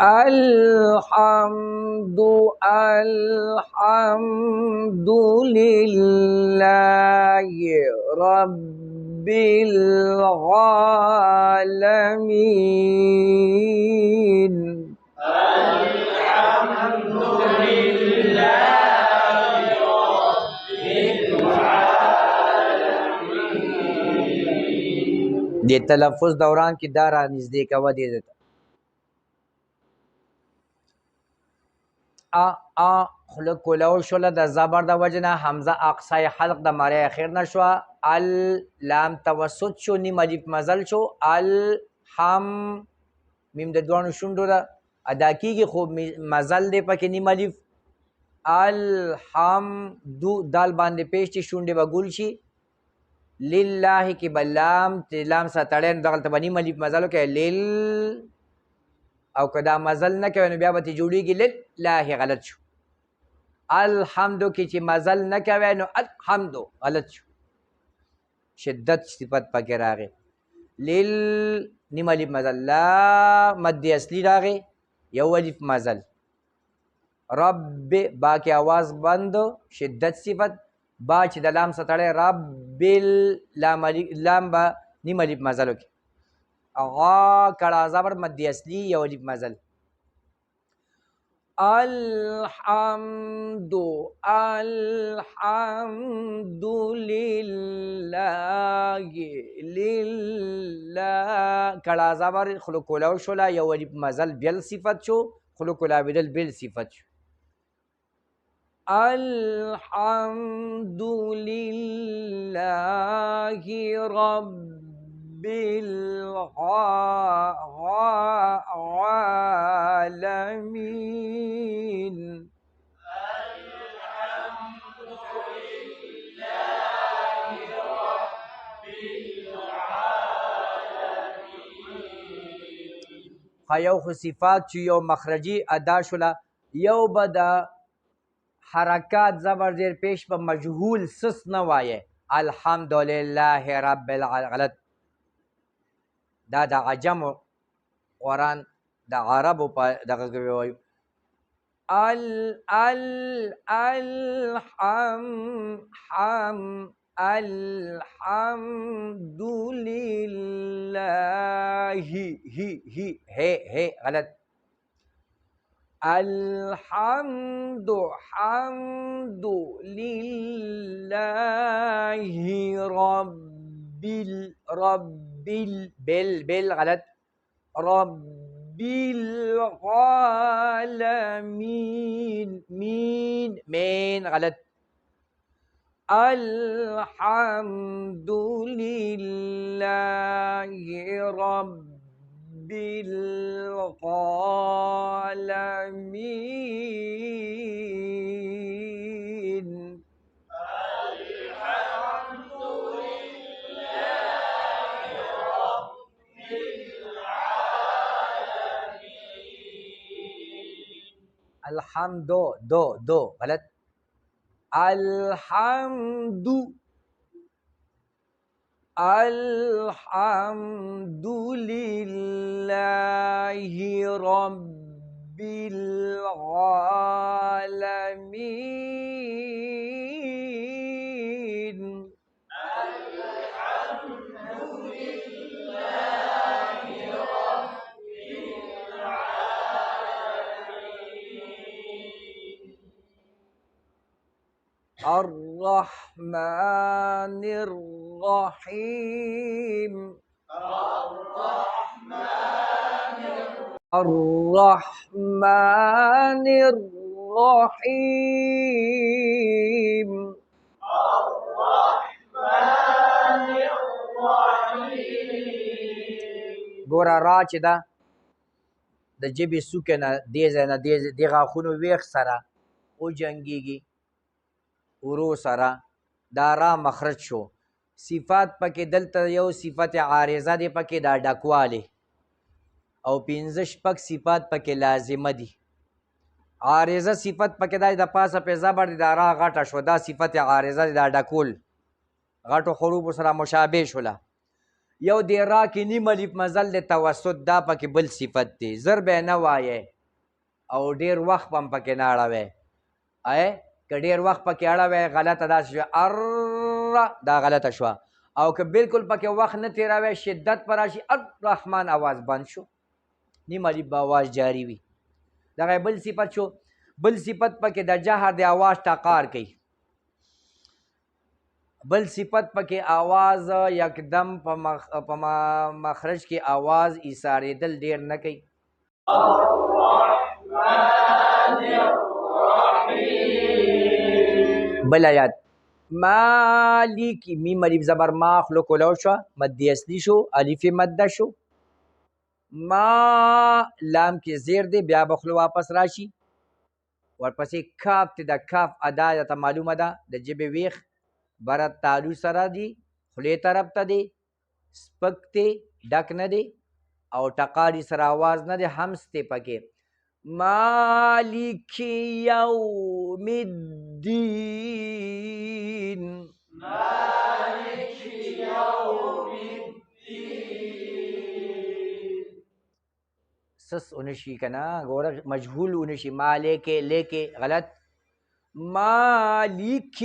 Alhamdulillahi Rabbil Alamin. د تلفظ دوران کې دا را نږدې کوه دې ته خوله کولو شوله د زبر د وجه نه حمزه اقصای حلق د ماری اخر نه شوه لام توسط شو نیم الف مزل شو الحم میم د دوانو شونډو ده ادا کېږي خو مزل دی پکې نیم الف الحمدو دال باندې پیش چې شونډې به ګول شي لله کې به لام سره تړی نو دغلته به نیم الف مزل وکړي لیل او که دا مزل نه کوي نو بیا به ترې جوړېږي لله غلط شو الحمدو کې چې مزل نه کوي نو الحمدو غلط شو شدت صفت پکې راغی لیل نیم الف مزل لا مد اصلي راغی یو الف مزل رب با کې آواز بند شدت صفت با چې د لام سره تړی رب لام به نیم الف مزل وکړي غا کړه زبر مد اصلي یو الف مزل الحمد لله کړه زبر خلق کولو شوله یو الف مزل بیل صفت شو خلق کولاویدل بیل صفت شو الحمد لله رب العالمين یو خو صفات چې یو مخرجي ادا شوله یو به د حرکات زبر زیر پیش په مجهول سس نه وایه الحمدلله رب العالمین دا د عجم قرآن د عربو په دغه کې وایو الحمد لله هي غلط الحمد حمد لله رب بل غلط رب العالمين مين غلط الحمد لله رب العالمين الحمد دو غلط الحمد لله رب العالمين الرحمن الرحيم الرحمن الرحيم ګوره را چې ده د ژبې څوکې نه دې ځای نه دې غاښونو ویښ سره وجنګېږي ورو سره دا را مخرج شو صفات پکې دلته یو صفت عارضه دی پکې دا ډکوالی او پنځه شپږ صفات پکې لازمه دي عارضه صفت پکې دا د پاسه پې زبر دی دا را غټه شو دا صفت عارضه دی دا ډکول غټو حروفو سره مشابه شوله یو دی را کې نیم الف مزل د توسط دا پکې بل صفت دی زر به نه وایې او ډیر وخت هم پکې نه اړوې که ډیر وخت پکې اړوې غلطه داسې شوه ار دا غلطه شوه او که بالکل پکې وخت نه تېروې شدت پر راشي الرحمن آواز بند شو نیم الف به آواز جاری وي دغه بل صفت شو بل صفت پکې د جهر د آواز ټقار کوي بل صفت پکې آواز یکدم په مخرج کې آواز ایسارېدل ډیر نه کوي بل آیات مالک میم الف زبر ما خلو کولو شو مد اصلی شو الف مد شو ما لام کې زیر دی بیا بخلو واپس راشي ورپسې کاف ته د کاف ادا ته معلومه ده د ژبې ویښ بره تالو سره دی خولې طرف ته دی سپک دی ډک نه دی او ټقاري سره آواز نه دی همس دی پکې مالک یوم الدین مالک یوم الدین سس اونشي کنه ګوره مجهول اونشي مالک لیکه غلط مالک